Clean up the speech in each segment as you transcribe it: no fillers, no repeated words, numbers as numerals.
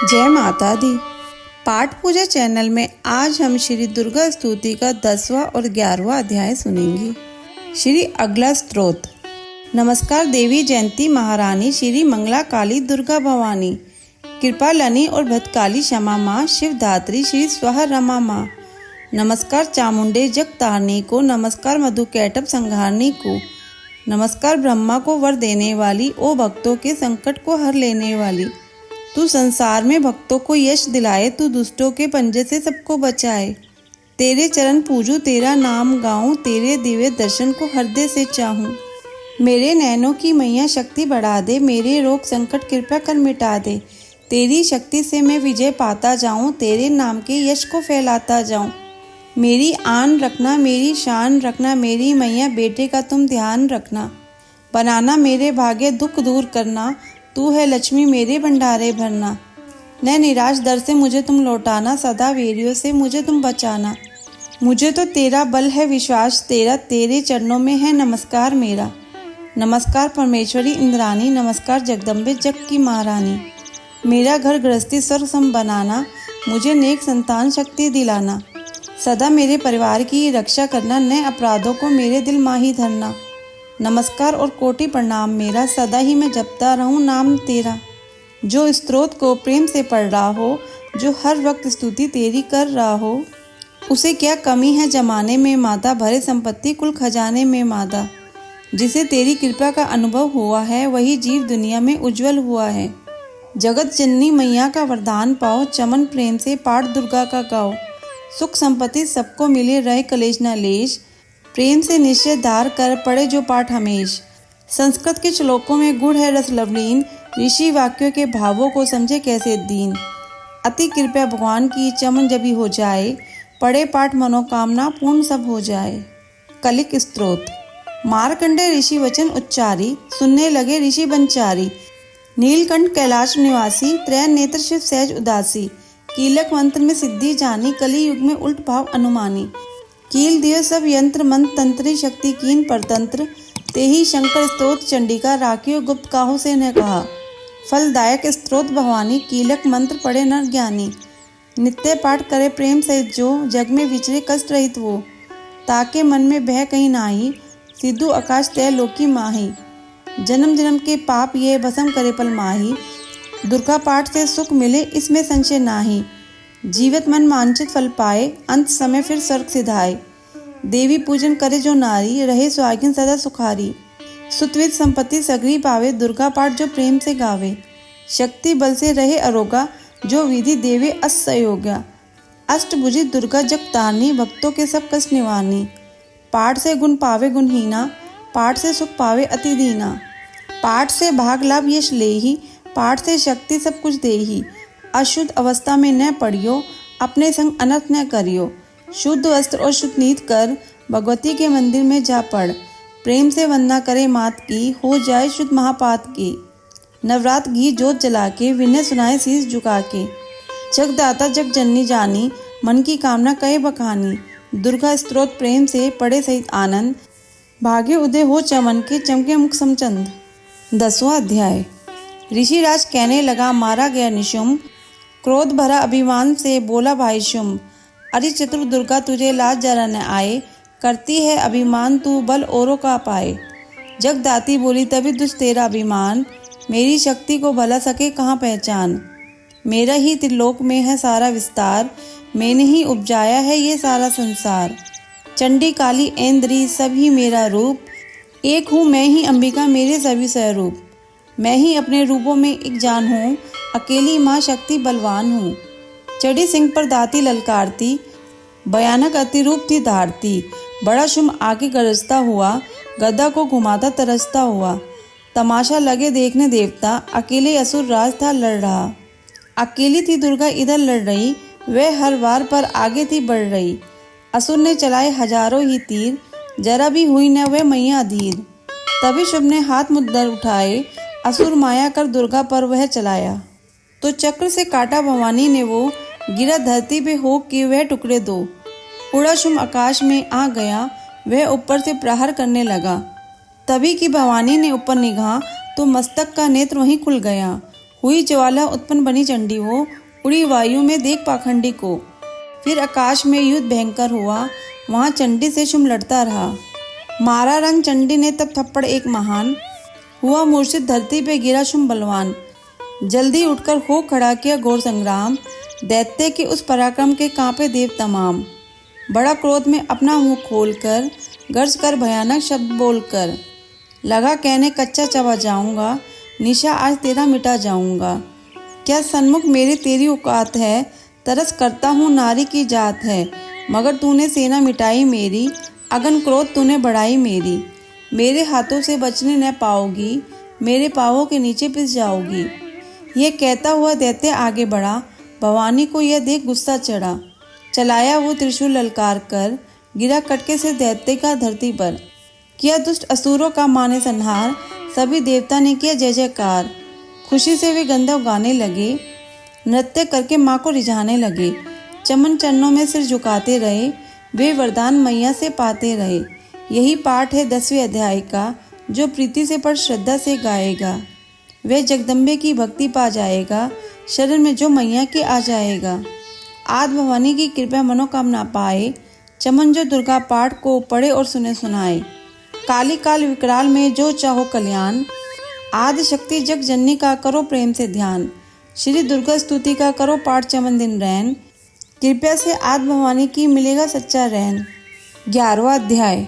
जय माता दी। पाठ पूजा चैनल में आज हम श्री दुर्गा स्तुति का 10वां और 11वां अध्याय सुनेंगे। श्री अगला स्तोत्र। नमस्कार देवी जयंती महारानी, श्री मंगला काली दुर्गा भवानी, कृपालनी और भद्रकाली क्षमा माँ, शिवधात्री श्री स्वह रमा माँ। नमस्कार चामुंडे जगतारनी को, नमस्कार मधुकैटभ संहारनी को, नमस्कार ब्रह्मा को वर देने वाली, ओ भक्तों के संकट को हर लेने वाली। तू संसार में भक्तों को यश दिलाए, तू दुष्टों के पंजे से सबको बचाए। तेरे चरण पूजूं, तेरा नाम गाऊं, तेरे दिव्य दर्शन को हृदय से चाहूं। मेरे नैनों की मैया शक्ति बढ़ा दे, मेरे रोग संकट कृपा कर मिटा दे। तेरी शक्ति से मैं विजय पाता जाऊं, तेरे नाम के यश को फैलाता जाऊं। मेरी आन रखना, मेरी शान रखना, मेरी मैया बेटे का तुम ध्यान रखना। बनाना मेरे भाग्य दुख दूर करना, तू है लक्ष्मी मेरे भंडारे भरना। न निराश दर से मुझे तुम लौटाना, सदा वेरियों से मुझे तुम बचाना। मुझे तो तेरा बल है विश्वास तेरा, तेरे चरणों में है नमस्कार मेरा। नमस्कार परमेश्वरी इंद्रानी, नमस्कार जगदम्बे जग की महारानी। मेरा घर गृहस्थी स्वर्ग सम बनाना, मुझे नेक संतान शक्ति दिलाना। सदा मेरे परिवार की रक्षा करना, नए अपराधों को मेरे दिल माही धरना। नमस्कार और कोटि प्रणाम मेरा, सदा ही मैं जपता रहूं नाम तेरा। जो स्तोत्र को प्रेम से पढ़ रहा हो, जो हर वक्त स्तुति तेरी कर रहा हो, उसे क्या कमी है जमाने में माता, भरे संपत्ति कुल खजाने में माता। जिसे तेरी कृपा का अनुभव हुआ है, वही जीव दुनिया में उज्जवल हुआ है। जगत जननी मैया का वरदान पाओ, चमन प्रेम से पाठ दुर्गा का गाओ। सुख संपत्ति सबको मिले, रहे कलेश न लेश, प्रेम से निश्चय धार कर पढ़े जो पाठ हमेश। संस्कृत के श्लोकों में गुण है रस लवलीन, ऋषि वाक्यों के भावों को समझे कैसे दीन। अति कृपया भगवान की चमन जभी हो जाए, पढ़े पाठ मनोकामना पूर्ण सब हो जाए। कलिक स्तोत्र। मार्कंडे ऋषि वचन उच्चारी, सुनने लगे ऋषि बनचारी। नीलकंठ कैलाश निवासी, त्रय नेत्र शिव सहज उदासी। कीलक मंत्र में सिद्धि जानी, कली युग में उल्ट भाव अनुमानी। कील दियो सब यंत्र मंत्र, तंत्री शक्ति कीन परतंत्र। ते ही शंकर स्तोत्र चंडिका, राखियो गुप्त काहू से न कहा। फलदायक स्तोत्र भवानी, कीलक मंत्र पढ़े नर ज्ञानी। नित्य पाठ करे प्रेम सहित जो, जग में विचरे कष्ट रहित वो। ताके मन में बह कहीं नाही, सिद्धू आकाश तय लोकी माही। जन्म जन्म के पाप ये भस्म करे पल माही। दुर्गा पाठ से सुख मिले इसमें संशय नाही। जीवित मन वांछित फल पाए, अंत समय फिर स्वर्ग सिधाए। देवी पूजन करे जो नारी, रहे सुहागिन सदा सुखारी। सुतवित संपत्ति सगरी पावे, दुर्गा पाठ जो प्रेम से गावे। शक्ति बल से रहे अरोगा, जो विधि देवे असहयोग्या। अष्टभुजी दुर्गा जगतारनी, भक्तों के सब कष्ट निवारनी। पाठ से गुण पावे गुणहीना, पाठ से सुख पावे अति दीना। पाठ से भाग लाभ यश लेही, पाठ से शक्ति सब कुछ देही। अशुद्ध अवस्था में न पड़ियो, अपने संग अनर्थ न करियो। शुद्ध वस्त्र और शुद्ध नीत कर, भगवती के मंदिर में जा पड़। प्रेम से वंदना करे मात की, हो जाए शुद्ध महापात की। नवरात घी जोत जला के, विनय सुनाए शीस झुका के। जगदाता जग जननी जानी, मन की कामना कहे बखानी। दुर्गा स्तोत्र प्रेम से पढ़े सहित आनंद, भाग्य उदय हो चमन के, चमके मुख समचंद। 10वां अध्याय। ऋषिराज कहने लगा, मारा गया निशुम्भ, क्रोध भरा अभिमान से बोला भाई शुम्भ। अरे चतुर दुर्गा तुझे लाज जरा न आए, करती है अभिमान तू बल औरों का पाए। जगदाती बोली तभी दुष्ट तेरा अभिमान, मेरी शक्ति को भला सके कहाँ पहचान। मेरा ही त्रिलोक में है सारा विस्तार, मैंने ही उपजाया है ये सारा संसार। चंडी काली ऐन्द्री सब ही मेरा रूप, एक हूँ मैं ही अंबिका मेरे सभी स्वरूप। मैं ही अपने रूपों में एक जान हूँ, अकेली माँ शक्ति बलवान हूँ। चढ़ी सिंह पर दाती ललकारती, भयानक अतिरूप थी धारती। बड़ा शुम्भ आगे गरजता हुआ, गदा को घुमाता तरसता हुआ। तमाशा लगे देखने देवता, अकेले असुर राज था लड़ रहा। अकेली थी दुर्गा इधर लड़ रही, वह हर वार पर आगे थी बढ़ रही। असुर ने चलाए हजारों ही तीर, जरा भी हुई न वह मैया अधीर। तभी शुभ ने हाथ मुद्दर उठाए, असुर माया कर दुर्गा पर वह चलाया। तो चक्र से काटा भवानी ने वो, गिरा धरती पे हो कि वह टुकड़े दो। उड़ा शुम्भ आकाश में आ गया, वह ऊपर से प्रहार करने लगा। तभी की भवानी ने ऊपर निगाह, तो मस्तक का नेत्र वहीं खुल गया। हुई ज्वाला उत्पन्न बनी चंडी वो, उड़ी वायु में देख पाखंडी को। फिर आकाश में युद्ध भयंकर हुआ, वहाँ चंडी से शुंभ लड़ता रहा। मारा रंग चंडी ने तब थप्पड़ एक महान, हुआ मूर्छित धरती पे गिरा शुंभ बलवान। जल्दी उठकर हो खड़ा किया घोर संग्राम, दैत्य के उस पराक्रम के कांपे देव तमाम। बड़ा क्रोध में अपना मुंह खोलकर, गर्ज कर भयानक शब्द बोलकर, लगा कहने कच्चा चबा जाऊंगा, निशा आज तेरा मिटा जाऊंगा। क्या सन्मुख मेरे तेरी औकात है, तरस करता हूँ नारी की जात है। मगर तूने सेना मिटाई मेरी, अगन क्रोध तूने बढ़ाई मेरी। मेरे हाथों से बचने न पाओगी, मेरे पाँवों के नीचे पिस जाओगी। यह कहता हुआ दैत्य आगे बढ़ा, भवानी को यह देख गुस्सा चढ़ा। चलाया वो त्रिशूल ललकार कर, गिरा कटके से दैत्य का धरती पर। किया दुष्ट असुरों का माने संहार, सभी देवता ने किया जय जयकार। खुशी से वे गंधर्व गाने लगे, नृत्य करके माँ को रिझाने लगे। चमन चरणों में सिर झुकाते रहे, वे वरदान मैया से पाते रहे। यही पाठ है 10वें अध्याय का, जो प्रीति से पढ़ श्रद्धा से गाएगा वह जगदम्बे की भक्ति पा जाएगा। शरण में जो मैया के आ जाएगा, आदि भवानी की कृपा मनोकामना पाए। चमन जो दुर्गा पाठ को पढ़े और सुने सुनाए। काली काल विकराल में जो चाहो कल्याण, आदि शक्ति जग जननी का करो प्रेम से ध्यान। श्री दुर्गा स्तुति का करो पाठ चमन दिन रैन, कृपया से आदि भवानी की मिलेगा सच्चा रैन। 11वां अध्याय।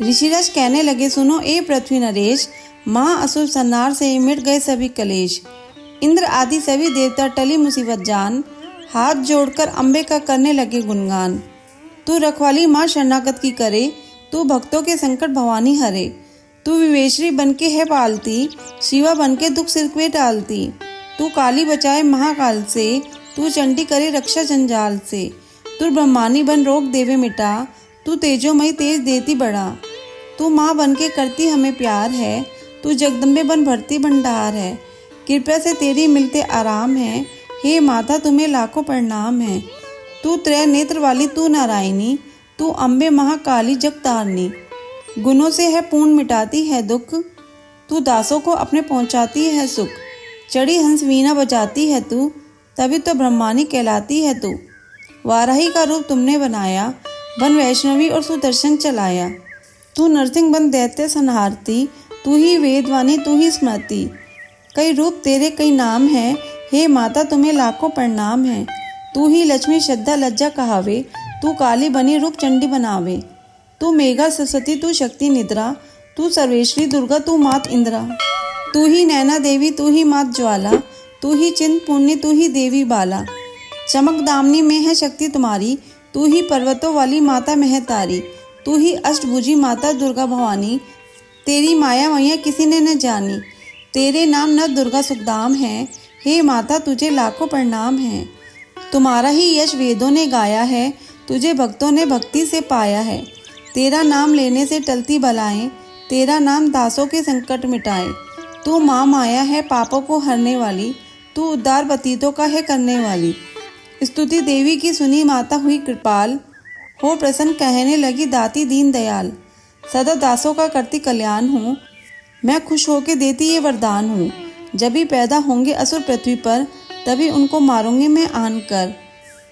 ऋषिराज कहने लगे, सुनो ए पृथ्वी नरेश, महाअसुर संहार से मिट गए सभी कलेश। इंद्र आदि सभी देवता टली मुसीबत जान, हाथ जोड़कर अम्बे का करने लगे गुणगान। तू रखवाली माँ शरणागत की करे, तू भक्तों के संकट भवानी हरे। तू विवेश्वरी बनके है पालती, शिवा बनके दुख सिर पे टालती। तू काली बचाए महाकाल से, तू चंडी करे रक्षा जंजाल से। तू ब्रह्मानी बन रोग देवे मिटा, तू तेजोमयी तेज देती बढ़ा। तू माँ बनके करती हमें प्यार है, तू जगदम्बे बन भरती भंडार है। कृपया से तेरी मिलते आराम है, हे माता तुम्हें लाखों प्रणाम है। तू त्रय नेत्र वाली तू नारायणी, तू अम्बे महाकाली जगतारणी। गुणों से है पूर्ण मिटाती है दुख, तू दासों को अपने पहुँचाती है सुख। चढ़ी हंस वीणा बजाती है तू, तभी तो ब्रह्मानी कहलाती है तू। वाराही का रूप तुमने बनाया, बन वैष्णवी और सुदर्शन चलाया। तू नरसिंह बन दैत्य संहारती, तू ही वेदवाणी तू ही स्मृति। कई रूप तेरे कई नाम है, हे माता तुम्हें लाखों प्रणाम है। तू ही लक्ष्मी श्रद्धा लज्जा कहावे, तू काली बनी रूप चंडी बनावे। तू मेघा सरस्वती तू शक्ति निद्रा, तू सर्वेश्वरी दुर्गा तू मात इंद्रा। तू ही नैना देवी तू ही मात ज्वाला, तू ही चिंत पुण्य तू ही देवी बाला। चमक दामनी में है शक्ति तुम्हारी, तू ही पर्वतों वाली माता महतारी। तू ही अष्टभुजी माता दुर्गा भवानी, तेरी माया मैया किसी ने न जानी। तेरे नाम न दुर्गा सुखदाम है, हे माता तुझे लाखों प्रणाम है। तुम्हारा ही यश वेदों ने गाया है, तुझे भक्तों ने भक्ति से पाया है। तेरा नाम लेने से टलती बलाएं, तेरा नाम दासों के संकट मिटाए। तू माँ माया है पापों को हरने वाली, तू उद्धार पतितों का है करने वाली। स्तुति देवी की सुनी माता हुई कृपाल, हो प्रसन्न कहने लगी दाती दीन दयाल। सदा दासों का करती कल्याण हूँ, मैं खुश होके देती ये वरदान हूँ। जब भी पैदा होंगे असुर पृथ्वी पर, तभी उनको मारूंगी मैं आन कर।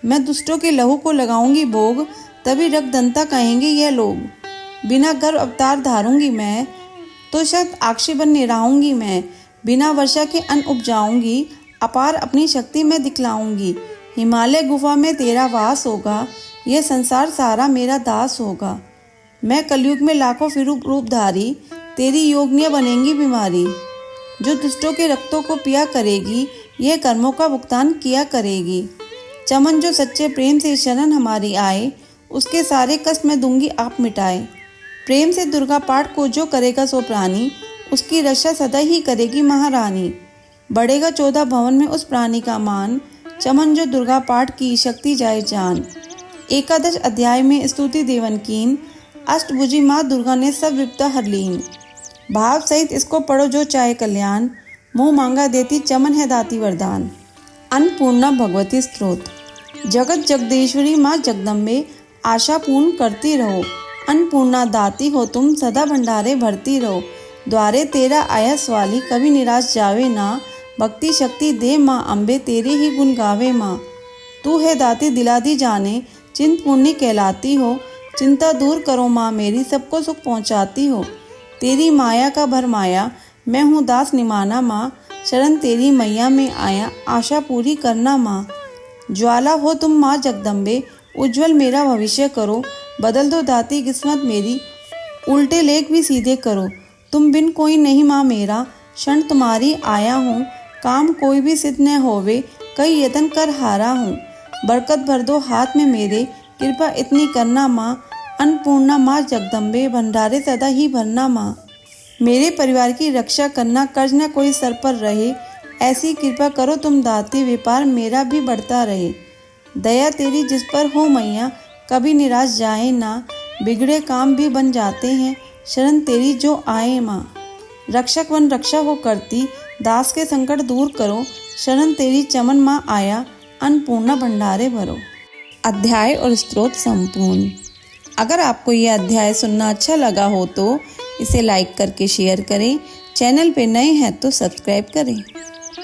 मैं दुष्टों के लहू को लगाऊंगी भोग, तभी रक्तदंता कहेंगे यह लोग। बिना गर्भ अवतार धारूंगी मैं, तो शत आक्षी बन निराऊंगी मैं। बिना वर्षा के अन्न उपजाऊंगी, अपार अपनी शक्ति मैं दिखलाऊंगी। हिमालय गुफा में तेरा वास होगा, यह संसार सारा मेरा दास होगा। मैं कलयुग में लाखों फिर रूपधारी, तेरी योगिनियाँ बनेंगी बीमारी। जो दुष्टों के रक्तों को पिया करेगी, यह कर्मों का भुगतान किया करेगी। चमन जो सच्चे प्रेम से शरण हमारी आए, उसके सारे कष्ट मैं दूंगी आप मिटाए। प्रेम से दुर्गा पाठ को जो करेगा सो प्राणी, उसकी रक्षा सदा ही करेगी महारानी। बढ़ेगा 14 भवन में उस प्राणी का मान, चमन जो दुर्गा पाठ की शक्ति जाए जान। 11 अध्याय में स्तुति देवन कीन, अष्टभुजी माँ दुर्गा ने सब विपदा हर लीन। भाव सहित इसको पढ़ो जो चाहे कल्याण, मुँह मांगा देती चमन है दाती वरदान। अन्नपूर्णा भगवती स्तोत्र। जगत जगदीश्वरी माँ जगदम्बे, आशा पूर्ण करती रहो। अन्नपूर्णा दाती हो तुम, सदा भंडारे भरती रहो। द्वारे तेरा आया स्वाली, कभी निराश जावे ना। भक्ति शक्ति दे माँ अम्बे, तेरे ही गुण गावे माँ। तू है दाती दिलादी जाने, चिंत पुण्य कहलाती हो। चिंता दूर करो माँ मेरी, सबको सुख पहुँचाती हो। तेरी माया का भरमाया, मैं हूँ दास निमाना माँ। शरण तेरी मैया में आया, आशा पूरी करना माँ। ज्वाला हो तुम माँ जगदम्बे, उज्जवल मेरा भविष्य करो। बदल दो दाती किस्मत मेरी, उल्टे लेख भी सीधे करो। तुम बिन कोई नहीं माँ मेरा, शरण तुम्हारी आया हूँ। काम कोई भी सिद्ध न होवे, कई यतन कर हारा हूँ। बरकत भर दो हाथ में मेरे, कृपा इतनी करना माँ। अन्नपूर्णा माँ जगदम्बे, भंडारे सदा ही भरना माँ। मेरे परिवार की रक्षा करना, कर्ज न कोई सर पर रहे। ऐसी कृपा करो तुम दाती, व्यापार मेरा भी बढ़ता रहे। दया तेरी जिस पर हो मैया, कभी निराश जाए ना। बिगड़े काम भी बन जाते हैं, शरण तेरी जो आए माँ। रक्षक वन रक्षा हो करती, दास के संकट दूर करो। शरण तेरी चमन माँ आया, अन्नपूर्णा भंडारे भरो। अध्याय और स्तोत्र संपूर्ण। अगर आपको यह अध्याय सुनना अच्छा लगा हो तो इसे लाइक करके शेयर करें। चैनल पे नए हैं तो सब्सक्राइब करें।